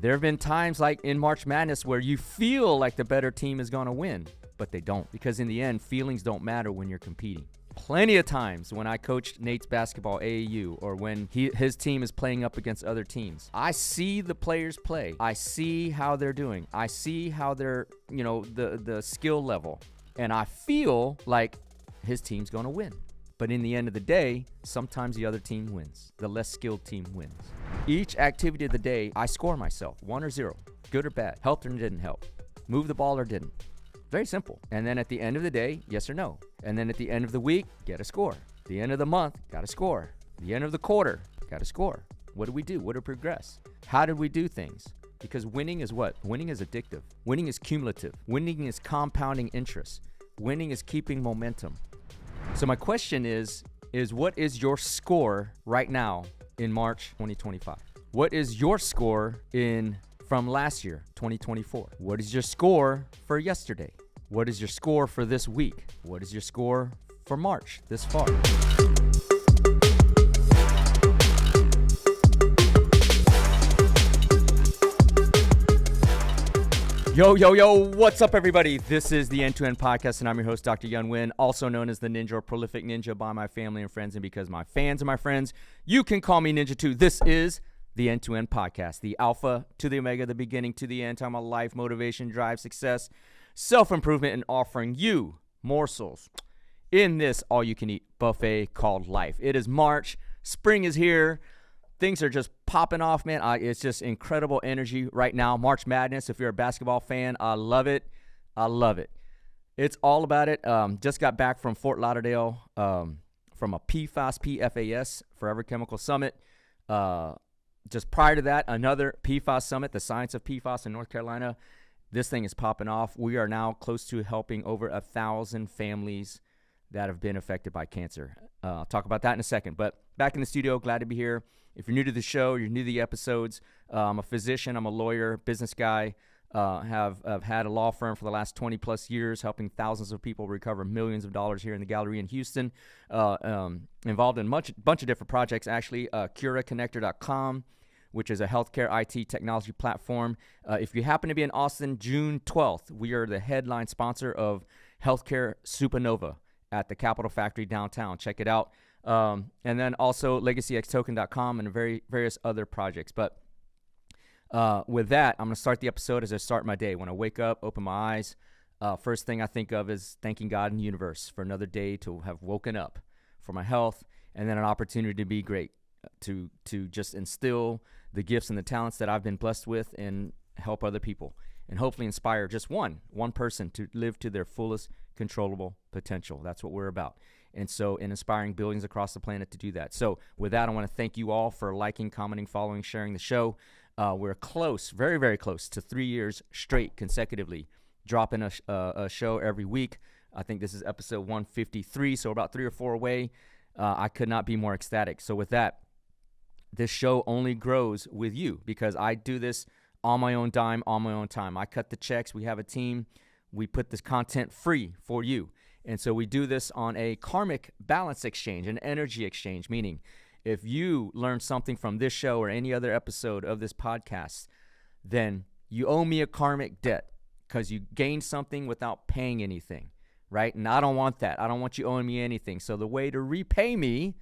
There have been times like in March Madness where you feel like the better team is going to win, but they don't, because in the end, feelings don't matter when you're competing. Plenty of times when I coached Nate's basketball AAU, or when his team is playing up against other teams, I see the players play. I see how they're doing. I see how they're, the skill level. And I feel like his team's going to win. But in the end of the day, sometimes the other team wins. The less skilled team wins. Each activity of the day, I score myself, 1 or 0, good or bad, helped or didn't help, move the ball or didn't. Very simple. And then at the end of the day, yes or no. And then at the end of the week, get a score. The end of the month, got a score. The end of the quarter, got a score. What did we do? What did we progress? How did we do things? Because winning is what? Winning is addictive. Winning is cumulative. Winning is compounding interest. Winning is keeping momentum. So my question is what is your score right now in March 2025? What is your score from last year, 2024? What is your score for yesterday? What is your score for this week? What is your score for March this far? Yo, what's up, everybody? This is the End-to-End Podcast, and I'm your host, Dr. Yun Win, also known as the Ninja or Prolific Ninja by my family and friends, and because my fans are my friends, you can call me Ninja too. This is the End-to-End Podcast, the alpha to the omega, the beginning to the end, talking about life, motivation, drive, success, self-improvement, and offering you morsels in this all-you-can-eat buffet called life. It is March. Spring is here. Things are just popping off, man. It's just incredible energy right now. March Madness, if you're a basketball fan, I love it. I love it. It's all about it. Just got back from Fort Lauderdale from a PFAS, Forever Chemical Summit. Just prior to that, another PFAS Summit, the science of PFAS in North Carolina. This thing is popping off. We are now close to helping over 1,000 families that have been affected by cancer. I'll talk about that in a second. But back in the studio, glad to be here. If you're new to the show, you're new to the episodes, I'm a physician, I'm a lawyer, business guy, have had a law firm for the last 20 plus years, helping thousands of people recover millions of dollars here in the Galleria in Houston, involved in bunch of different projects, actually. CuraConnector.com, which is a healthcare IT technology platform. If you happen to be in Austin, June 12th, we are the headline sponsor of Healthcare Supernova at the Capitol Factory downtown. Check it out. And then also LegacyXToken.com and various other projects. But with that, I'm going to start the episode as I start my day. When I wake up, open my eyes, first thing I think of is thanking God and the universe for another day to have woken up, for my health, and then an opportunity to be great, to just instill the gifts and the talents that I've been blessed with and help other people, and hopefully inspire just one person to live to their fullest controllable potential. That's what we're about. And so in inspiring billions across the planet to do that. So with that, I want to thank you all for liking, commenting, following, sharing the show. We're close, very, very close to 3 years straight consecutively, dropping a show every week. I think this is episode 153, so about 3 or 4 away. I could not be more ecstatic. So with that, this show only grows with you, because I do this on my own dime, on my own time. I cut the checks. We have a team. We put this content free for you. And so we do this on a karmic balance exchange, an energy exchange, meaning if you learn something from this show or any other episode of this podcast, then you owe me a karmic debt because you gained something without paying anything, right? And I don't want that. I don't want you owing me anything. So the way to repay me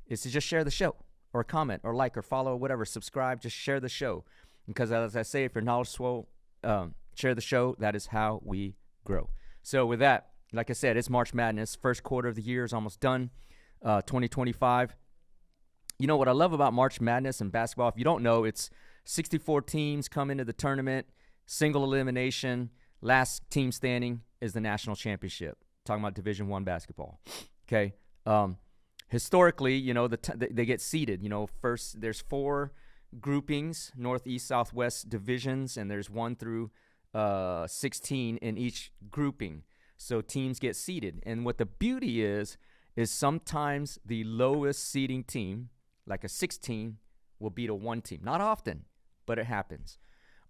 is to just share the show, or comment or like or follow, or whatever, subscribe, just share the show. Because as I say, if you're knowledgeable, share the show. That is how we grow. So with that, like I said, it's March Madness. First quarter of the year is almost done, 2025. You know what I love about March Madness and basketball? If you don't know, it's 64 teams come into the tournament, single elimination. Last team standing is the national championship. Talking about Division I basketball. Okay. Historically, they get seeded. First there's 4 groupings, North, East, Southwest divisions, and there's 1 through 16 in each grouping. So teams get seeded. And what the beauty is sometimes the lowest seeding team, like a 16, will beat a 1 team. Not often, but it happens.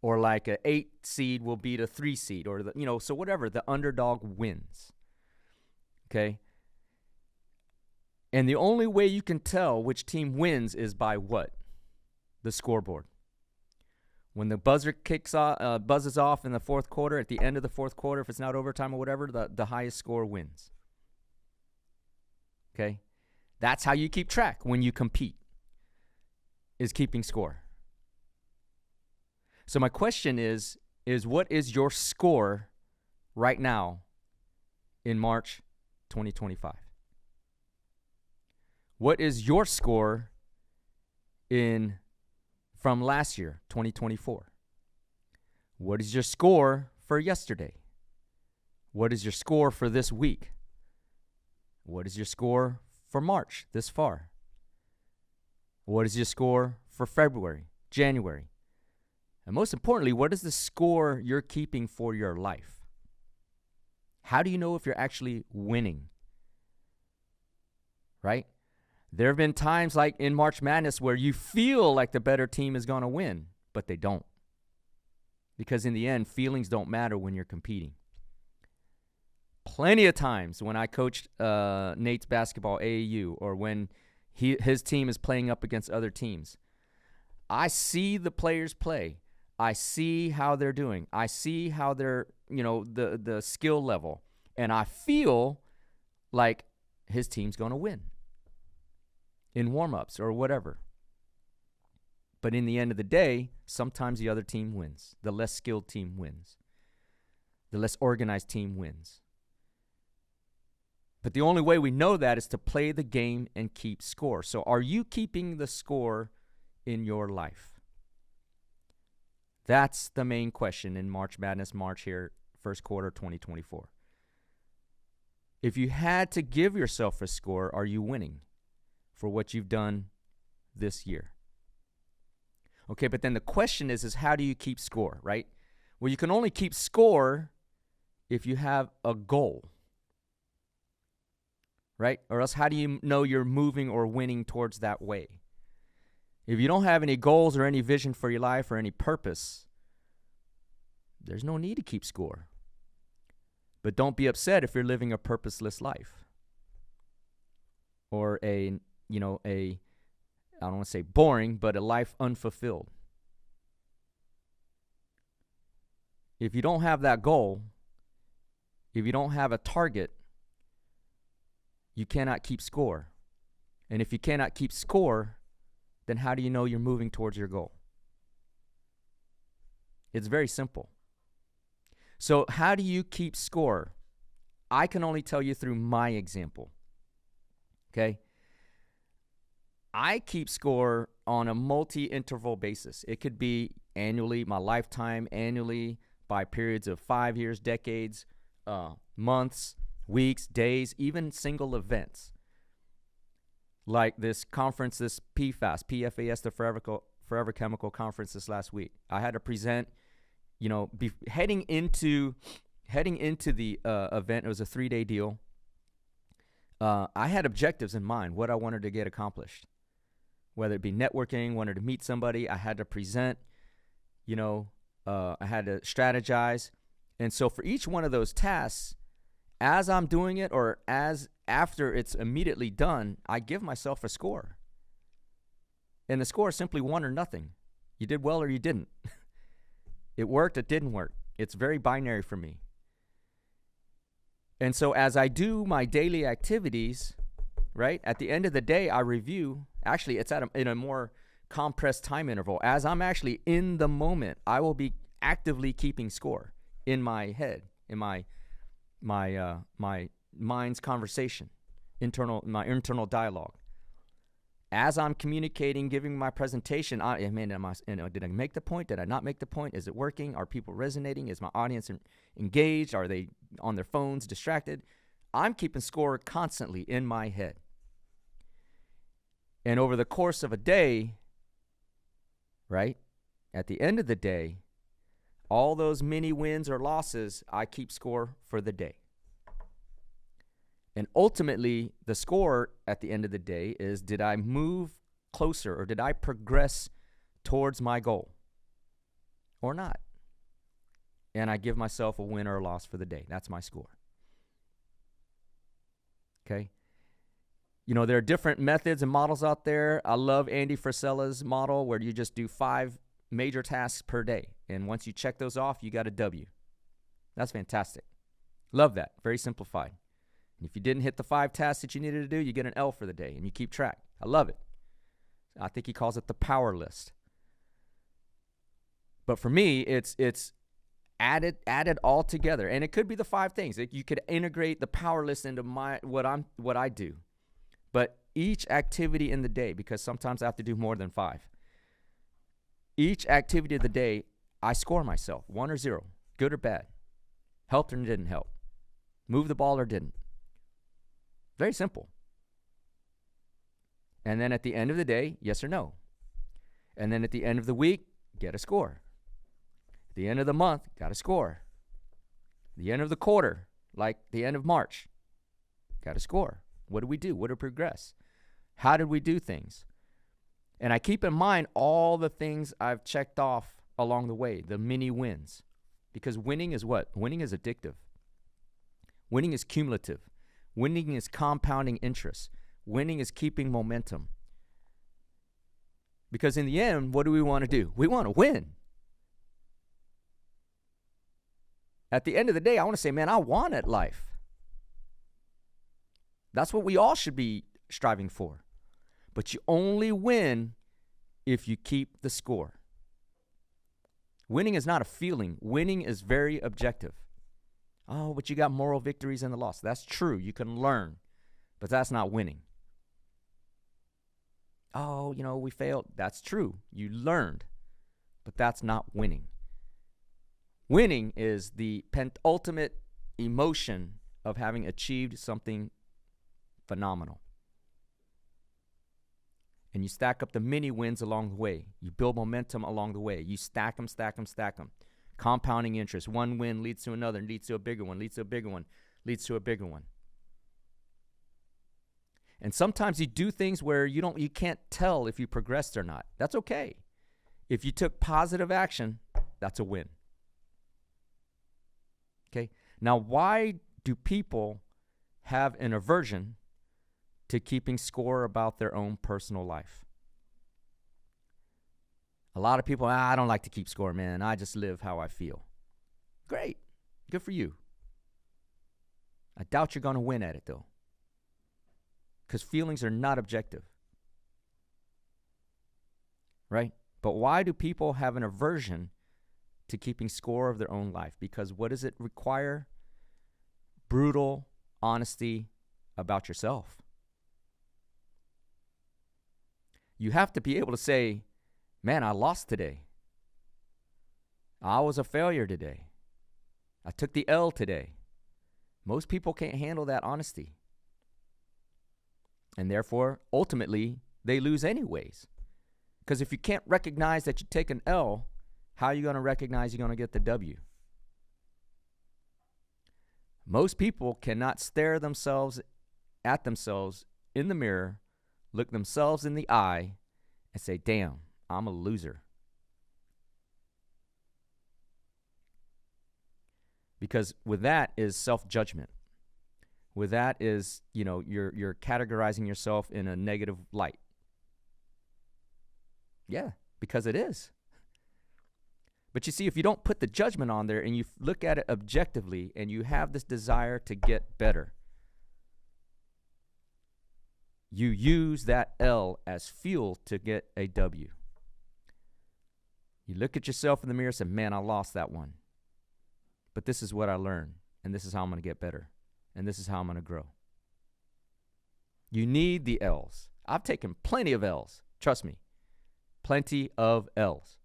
Or like an 8 seed will beat a 3 seed, or so whatever, the underdog wins. Okay? And the only way you can tell which team wins is by what? The scoreboard. When the buzzer buzzes off in the fourth quarter, at the end of the fourth quarter, if it's not overtime or whatever, the highest score wins. Okay? That's how you keep track when you compete, is keeping score. So my question is what is your score right now in March 2025? What is your score from last year, 2024? What is your score for yesterday? What is your score for this week? What is your score for March this far? What is your score for February, January? And most importantly, what is the score you're keeping for your life? How do you know if you're actually winning? Right? There have been times like in March Madness where you feel like the better team is going to win, but they don't. Because in the end, feelings don't matter when you're competing. Plenty of times when I coached Nate's basketball AAU, or when his team is playing up against other teams, I see the players play. I see how they're doing. I see how they're, the skill level. And I feel like his team's going to win in warm-ups or whatever. But in the end of the day, sometimes the other team wins. The less skilled team wins. The less organized team wins. But the only way we know that is to play the game and keep score. So are you keeping the score in your life? That's the main question in March Madness, March here, first quarter 2024. If you had to give yourself a score, are you winning for what you've done this year? Okay, but then the question is how do you keep score, right? Well, you can only keep score if you have a goal, right? Or else how do you know you're moving or winning towards that way? If you don't have any goals or any vision for your life or any purpose, there's no need to keep score. But don't be upset if you're living a purposeless life. Or I don't want to say boring, but a life unfulfilled. If you don't have that goal, if you don't have a target, you cannot keep score. And if you cannot keep score, then how do you know you're moving towards your goal? It's very simple. So how do you keep score? I can only tell you through my example. Okay? I keep score on a multi-interval basis. It could be annually, my lifetime, annually, by periods of 5 years, decades, months, weeks, days, even single events. Like this conference, this PFAS, the Forever Chemical Conference this last week. I had to present, heading into the event. It was a 3-day deal. I had objectives in mind, what I wanted to get accomplished. Whether it be networking, wanted to meet somebody, I had to present, I had to strategize. And so for each one of those tasks, as I'm doing it or as after it's immediately done, I give myself a score. And the score is simply 1 or nothing. You did well or you didn't. It worked, it didn't work. It's very binary for me. And so as I do my daily activities, right, at the end of the day, I review. Actually, it's in a more compressed time interval. As I'm actually in the moment, I will be actively keeping score in my head, in my mind's conversation, my internal dialogue. As I'm communicating, giving my presentation, did I make the point? Did I not make the point? Is it working? Are people resonating? Is my audience engaged? Are they on their phones, distracted? I'm keeping score constantly in my head. And over the course of a day, right, at the end of the day, all those mini wins or losses, I keep score for the day. And ultimately, the score at the end of the day is, did I move closer or did I progress towards my goal or not? And I give myself a win or a loss for the day. That's my score. Okay? There are different methods and models out there. I love Andy Frisella's model where you just do 5 major tasks per day. And once you check those off, you got a W. That's fantastic. Love that. Very simplified. And if you didn't hit the 5 tasks that you needed to do, you get an L for the day and you keep track. I love it. I think he calls it the power list. But for me, it's added all together. And it could be the 5 things. You could integrate the power list into what I do. But each activity in the day, because sometimes I have to do more than 5. Each activity of the day, I score myself, 1 or 0, good or bad, helped or didn't help, moved the ball or didn't. Very simple. And then at the end of the day, yes or no. And then at the end of the week, get a score. At the end of the month, got a score. At the end of the quarter, like the end of March, got a score. What did we do? What did we progress? How did we do things? And I keep in mind all the things I've checked off along the way, the mini wins. Because winning is what? Winning is addictive. Winning is cumulative. Winning is compounding interest. Winning is keeping momentum. Because in the end, what do we want to do? We want to win. At the end of the day, I want to say, man, I won at life. That's what we all should be striving for. But you only win if you keep the score. Winning is not a feeling. Winning is very objective. Oh, but you got moral victories in the loss. That's true. You can learn. But that's not winning. Oh, we failed. That's true. You learned. But that's not winning. Winning is the penultimate emotion of having achieved something phenomenal. And you stack up the mini wins along the way. You build momentum along the way. You stack them. Compounding interest. One win leads to another, leads to a bigger one, leads to a bigger one, leads to a bigger one. And sometimes you do things where you can't tell if you progressed or not. That's okay. If you took positive action, that's a win. Okay? Now, why do people have an aversion to keeping score about their own personal life? A lot of people, I don't like to keep score, man. I just live how I feel. Great. Good for you. I doubt you're going to win at it, though. Because feelings are not objective. Right? But why do people have an aversion to keeping score of their own life? Because what does it require? Brutal honesty about yourself. You have to be able to say, man, I lost today. I was a failure today. I took the L today. Most people can't handle that honesty. And therefore, ultimately, they lose anyways. Because if you can't recognize that you take an L, how are you going to recognize you're going to get the W? Most people cannot stare at themselves in the mirror, look themselves in the eye, and say, damn, I'm a loser. Because with that is self-judgment. With that is, you're categorizing yourself in a negative light. Yeah, because it is. But you see, if you don't put the judgment on there and you look at it objectively and you have this desire to get better, you use that L as fuel to get a W. You look at yourself in the mirror and say, man, I lost that one. But this is what I learned, and this is how I'm going to get better, and this is how I'm going to grow. You need the L's. I've taken plenty of L's. Trust me. Plenty of L's.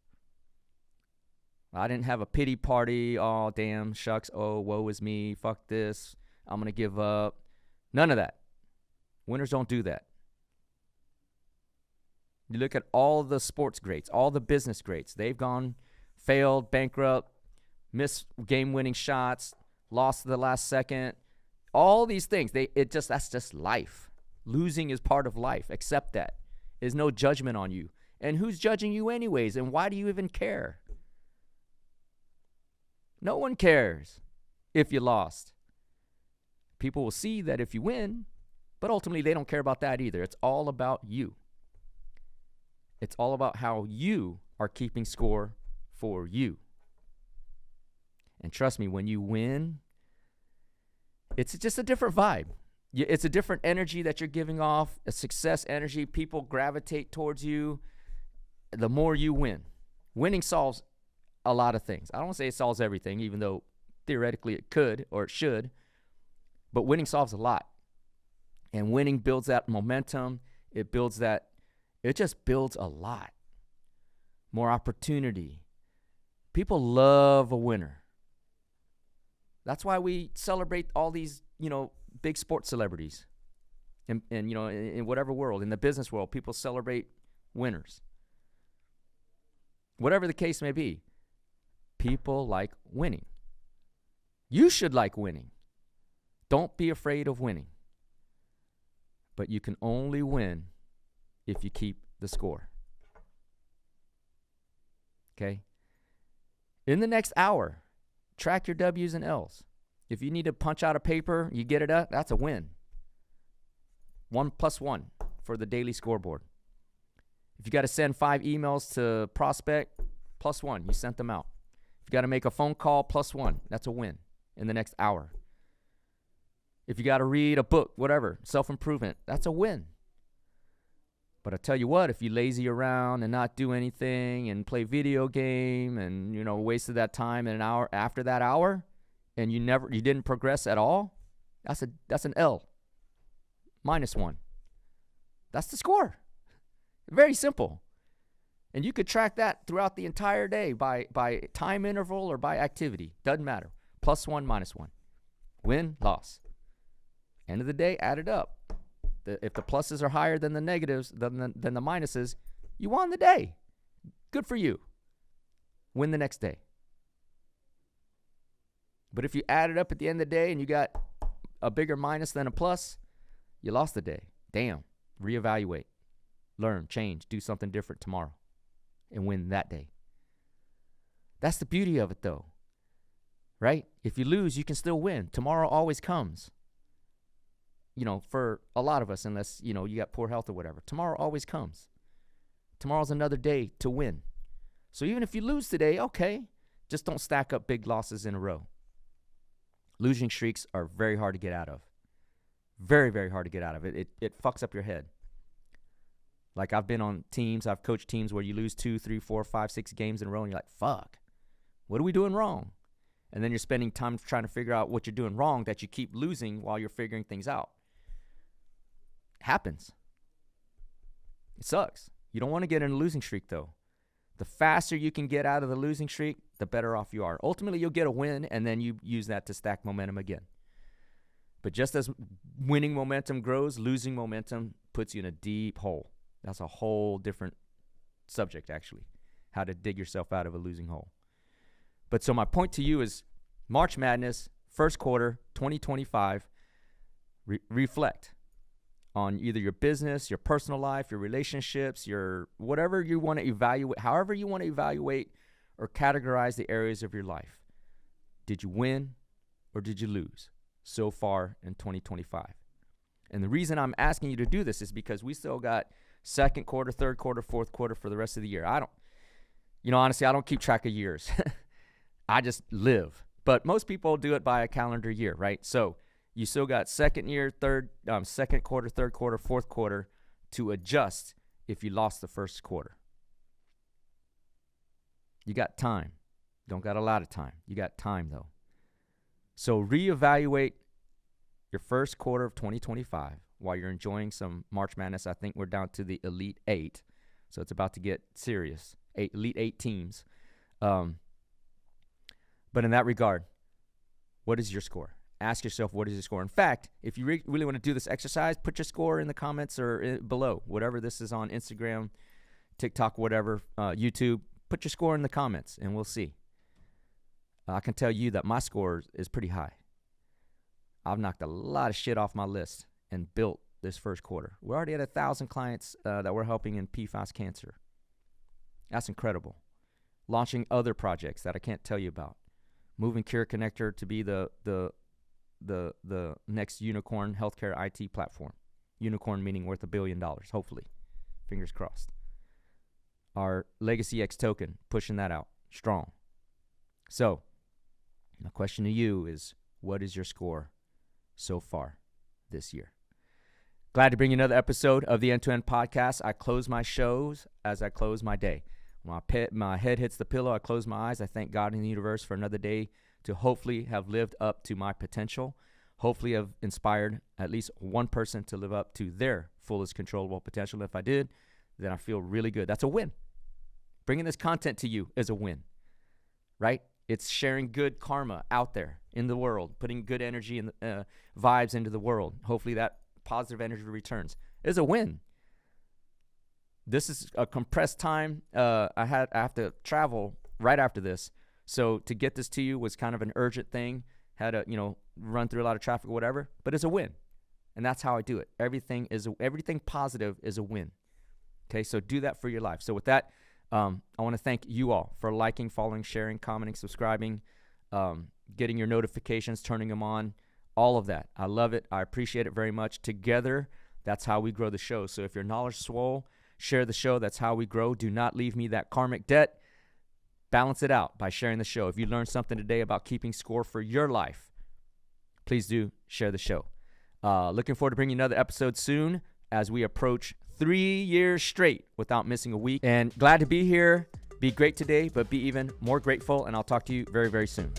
I didn't have a pity party. Oh, damn, shucks. Oh, woe is me. Fuck this. I'm going to give up. None of that. Winners don't do that. You look at all the sports greats, all the business greats. They've failed, bankrupt, missed game-winning shots, lost to the last second. All these things, that's just life. Losing is part of life. Accept that. There's no judgment on you. And who's judging you anyways? And why do you even care? No one cares if you lost. People will see that if you win, but ultimately they don't care about that either. It's all about you. It's all about how you are keeping score for you. And trust me, when you win, it's just a different vibe. It's a different energy that you're giving off, a success energy. People gravitate towards you the more you win. Winning solves a lot of things. I don't want to say it solves everything, even though theoretically it could or it should. But winning solves a lot. And winning builds that momentum. It just builds a lot. More opportunity. People love a winner. That's why we celebrate all these, big sports celebrities. And in whatever world, in the business world, people celebrate winners. Whatever the case may be, people like winning. You should like winning. Don't be afraid of winning. But you can only win if you keep the score. Okay? In the next hour, track your W's and L's. If you need to punch out a paper, you get it up, that's a win. 1+1 for the daily scoreboard. If you got to send 5 emails to prospect, +1, you sent them out. If you got to make a phone call, +1, that's a win in the next hour. If you got to read a book, whatever, self-improvement, that's a win. But I tell you what, if you lazy around and not do anything and play video game and, wasted that time in an hour after that hour and you didn't progress at all, that's an L. -1. That's the score. Very simple. And you could track that throughout the entire day by time interval or by activity. Doesn't matter. +1, -1. Win, loss. End of the day, add it up. If the pluses are higher than the negatives, than the minuses, you won the day. Good for you. Win the next day. But if you add it up at the end of the day and you got a bigger minus than a plus, you lost the day. Damn. Reevaluate. Learn, change, do something different tomorrow and win that day. That's the beauty of it, though. Right? If you lose, you can still win. Tomorrow always comes. For a lot of us, unless, you got poor health or whatever. Tomorrow always comes. Tomorrow's another day to win. So even if you lose today, okay, just don't stack up big losses in a row. Losing streaks are very hard to get out of. Very, very hard to get out of. It fucks up your head. Like I've been on teams, I've coached teams where you lose 2, 3, 4, 5, 6 games in a row and you're like, fuck, what are we doing wrong? And then you're spending time trying to figure out what you're doing wrong that you keep losing while you're figuring things out. Happens. It sucks. You don't want to get in a losing streak, though. The faster you can get out of the losing streak, the better off you are. Ultimately, you'll get a win, and then you use that to stack momentum again. But just as winning momentum grows, losing momentum puts you in a deep hole. That's a whole different subject, actually, how to dig yourself out of a losing hole. But so my point to you is March Madness, first quarter, 2025, reflect on either your business, your personal life, your relationships, your whatever you want to evaluate, however you want to evaluate or categorize the areas of your life. Did you win or did you lose so far in 2025? And the reason I'm asking you to do this is because we still got second quarter, third quarter, fourth quarter for the rest of the year. Honestly, I don't keep track of years. I just live. But most people do it by a calendar year, right? So you still got second quarter, third quarter, fourth quarter to adjust if you lost the first quarter. You got time. Don't got a lot of time. You got time, though. So reevaluate your first quarter of 2025 while you're enjoying some March Madness. I think we're down to the Elite 8, so it's about to get serious. Elite 8 teams. But in that regard, what is your score? Ask yourself, what is your score? In fact, if you really want to do this exercise, put your score in the comments or below, whatever this is on Instagram, TikTok, whatever, YouTube. Put your score in the comments, and we'll see. I can tell you that my score is pretty high. I've knocked a lot of shit off my list and built this first quarter. We're already at 1,000 clients that we're helping in PFAS cancer. That's incredible. Launching other projects that I can't tell you about. Moving Cure Connector to be the next unicorn healthcare IT platform. Unicorn meaning worth $1 billion, hopefully. Fingers crossed. our Legacy X token, pushing that out strong. So my question to you is, what is your score so far this year? Glad to bring you another episode of the End-to-End Podcast. I close my shows as I close my day. When my head hits the pillow, I close my eyes. I thank God in the universe for another day to hopefully have lived up to my potential, hopefully have inspired at least one person to live up to their fullest controllable potential. If I did, then I feel really good. That's a win. Bringing this content to you is a win, right? It's sharing good karma out there in the world, putting good energy and vibes into the world. Hopefully that positive energy returns. It's a win. This is a compressed time. I have to travel right after this. So to get this to you was kind of an urgent thing. Had to, run through a lot of traffic or whatever, but it's a win. And that's how I do it. Everything positive is a win. Okay, so do that for your life. So with that, I want to thank you all for liking, following, sharing, commenting, subscribing, getting your notifications, turning them on, all of that. I love it. I appreciate it very much. Together, that's how we grow the show. So if you're knowledge swole, share the show. That's how we grow. Do not leave me that karmic debt. Balance it out by sharing the show. If you learned something today about keeping score for your life, please do share the show. Looking forward to bringing you another episode soon as we approach 3 years straight without missing a week. And glad to be here. Be great today, but be even more grateful. And I'll talk to you very, very soon.